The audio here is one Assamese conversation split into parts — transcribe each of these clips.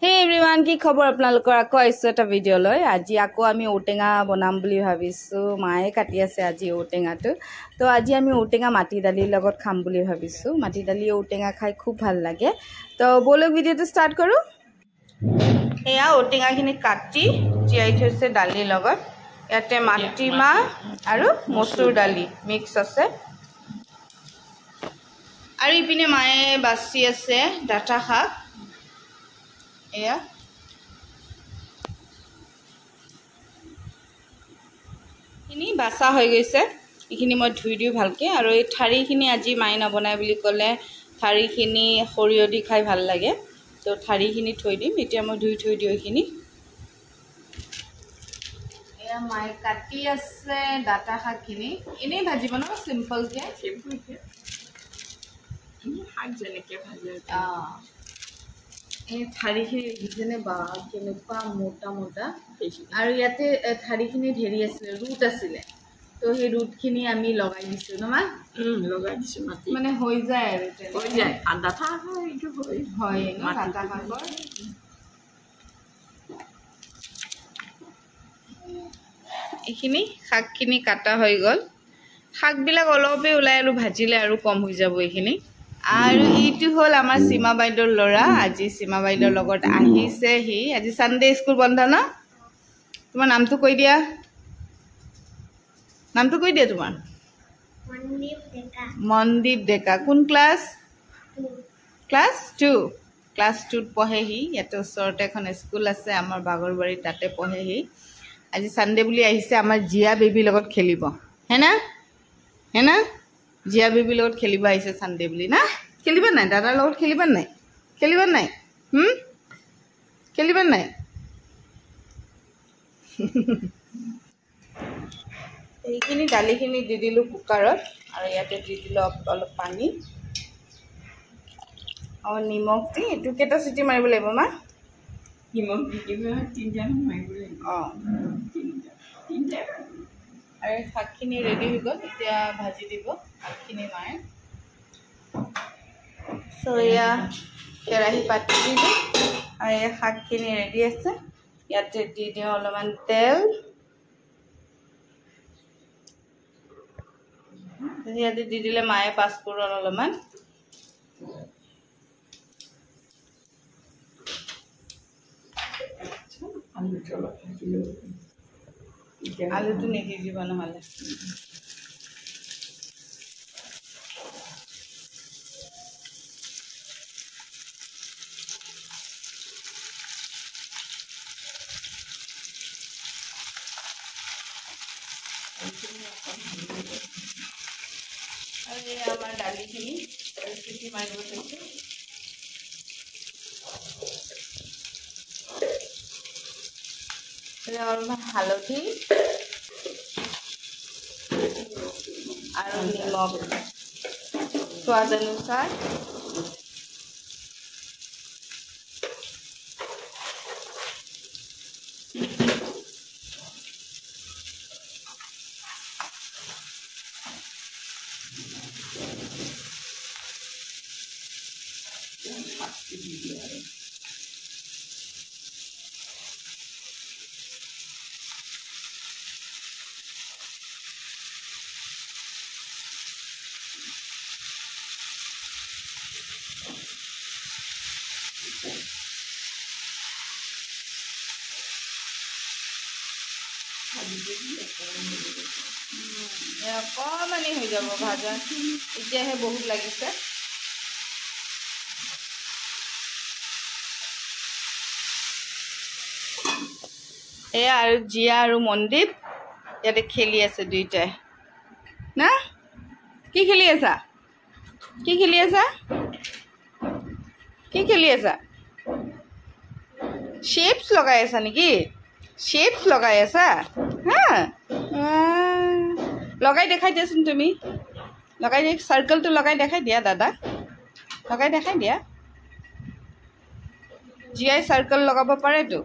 Hey everyone, কি খবৰ আপোনালোকৰ আকৌ আইছো এটা ভিডিও লৈ আজি আকৌ আমি ওটেঙা বনাম বুলি ভাবিছো মায়ে কাটি আছে আজি ওটেঙাটো তো আজি আমি ওটেঙা মাটি দালিৰ লগত খাম বুলি ভাবিছো মাটি দালি ওটেঙা খাই খুব ভাল লাগে তো বলক ভিডিওটো স্টাৰ্ট কৰো এয়া ওটেঙাখিনি কাটি জিয়াই থৈছে দালিৰ লগত ইয়াতে মাটিমা আৰু মসুৰ দালি মিক্স আছে আৰু ইপিনে মায়ে বাছি আছে ডাটা শাক এয়া ইনি বাসা হৈ গৈছে ইখিনি মই ধুই দিও ভালকে আৰু এই ঠাৰিখিনি আজি মাই নবনাই বুলি ক'লে ঠাৰিখিনি খৰিয় দি খাই ভাল লাগে তো ঠাৰিখিনি থৈ দিম এতিয়া মই ধুই থৈ দিও ইখিনি এয়া মাই কাটি আছে ডাটা শাকখিনি ইনি ভাজিব ন সিম্পল কে শাক যেনেকে ভাজে এই ঠাৰিখিনি দেখিছেনে বা কেনেকুৱা মোটা মোটা আৰু ইয়াতে ঠাৰিখিনি ঢেৰি আছিল ৰুট আছিল তো সেই ৰুটখিনি আমি লগাই দিছো ন মা লগাই দিছো মাটি মানে হৈ যায় আৰু হৈ যায় আদা থাক এইটো হয় ন আদা থাকৰ এইখিনি শাকখিনি কাটা হৈ গ'ল শাকবিলাক অলপে ওলাই আৰু ভাজিলে আৰু কম হৈ যাব এইখিনি আৰু এইটো হল আমাৰ সীমা বাইদেউৰ ল'ৰা আজি সীমা বাইদেউৰ লগত আহিছে হি আজি সানডে স্কুল বন্ধ ন তোমাৰ নামটো কৈ দিয়া তোমাৰ মনদীপ ডেকা কোন ক্লাছ 2 ক্লাছ 2 পঢ়ে হি ইয়াতে ওচৰতে এখন স্কুল আছে আমাৰ বাগৰবাৰী তাতে পঢ়ে হি আজি সানডে বুলি আহিছে আমাৰ জিয়া বেবি লগত খেলিব হেনা জিয়া বেবি লগত খেলিব আহিছে সানডে বুলি না খেলিবা নাই দাদাৰ লগত খেলিবা নাই খেলিবা নাই এইখিনি দালিখিনি দি দিলো কুকাৰত আৰু ইয়াতে দি দিলো অলপ পানী আৰু নিমখ দি এটো কেটা সিটি মাৰিব লাগিব মা নিমখ দি দিবা তিনটামান মাৰিব লাগিব তিনটা আৰু শাকখিনি ৰেডি হৈ গ'ল এতিয়া ভাজি দিব শাকখিনি মায়ে সয়া কেৰাহী পাতি দিলো আৰু এই শাকখিনি ৰেডি আছে ইয়াতে দি দিওঁ অলপমান তেল ইয়াতে দি দিলে মায়ে পাঁচফোৰণ অলপমান আলুটো নিদি দিব নহ'লে আৰু এই আমাৰ দালিখিনি চিটি মাৰিব থৈছে অলপমান হালধি আৰু নিমখ সোৱাদ অনুসাৰ অকণমানি হৈ যাব ভাজা এতিয়াহে বহুত লাগিছে এয়া আৰু জিয়া আৰু মনদীপ ইয়াতে খেলি আছে দুইটাই না কি খেলি আছা শেপস লগাই আছা নেকি শেপস লগাই আছা হা লগাই দেখাই দিয়াচোন তুমি লগাই দিয়া সাৰ্কেলটো লগাই দেখাই দিয়া দাদা লগাই দেখাই দিয়া জিয়াই সাৰ্কেল লগাব পাৰেতো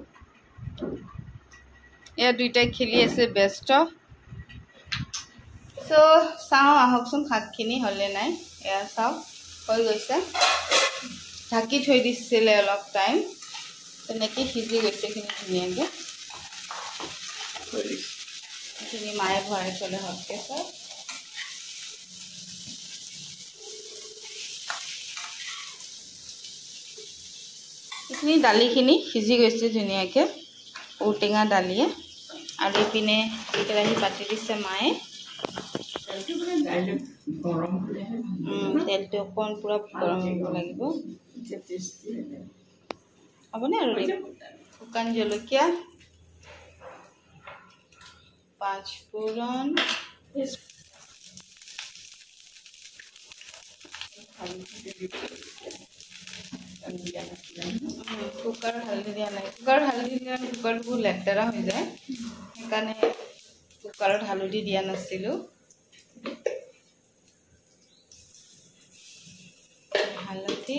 এয়া দুইটাই খেলি আছে ব্যস্ত সো চাও আহকচোন শাকখিনি হলে নাই এয়া চাও হৈ গৈছে ঢাকি থৈ দিছিলে অলপ টাইম তেনেকৈ সিজি গৈছে এইখিনি ধুনীয়াকৈ এইখিনি মায়ে ভৰাই থ'লে হটকেছত এইখিনি দালিখিনি সিজি গৈছে ধুনীয়াকৈ ঔটেঙা দালিয়ে আৰু ইপিনে কেৰাহী পাতি দিছে মায়ে তেলটো অকণ পূৰা গৰম হ'ব লাগিব হ'বনে আৰু শুকান জলকীয়া পাঁচফোৰণ কুকাৰ হালধি দিয়া নাই কুকাৰ হালধি দিয়া কুকাৰটো বহুত লেতেৰা হৈ যায় সেইকাৰণে কুকাৰত হালধি দিয়া নাছিলোঁ হালধি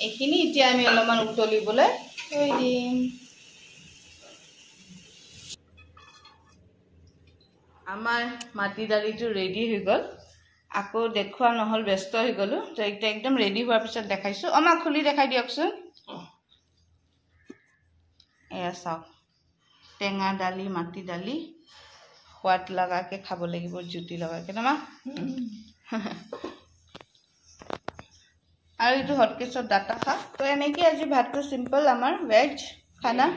এইখিনি এতিয়া আমি অলপমান উতলিবলৈ থৈ দিম আমাৰ মাটি দালিটো ৰেডি হৈ গ'ল আকৌ দেখুৱা নহ'ল ব্যস্ত হৈ গ'লোঁ তো এতিয়া একদম ৰেডি হোৱাৰ পিছত দেখাইছোঁ আমাক খুলি দেখাই দিয়কচোন এয়া চাওক টেঙা দালি মাটি দালি সোৱাদ লগাকৈ খাব লাগিব জুতি লগাকৈ ন আৰু এইটো হটকেছত ডাটা শাক তো এনেকৈ আজি ভাতটো চিম্পল আমাৰ ভেজ খানা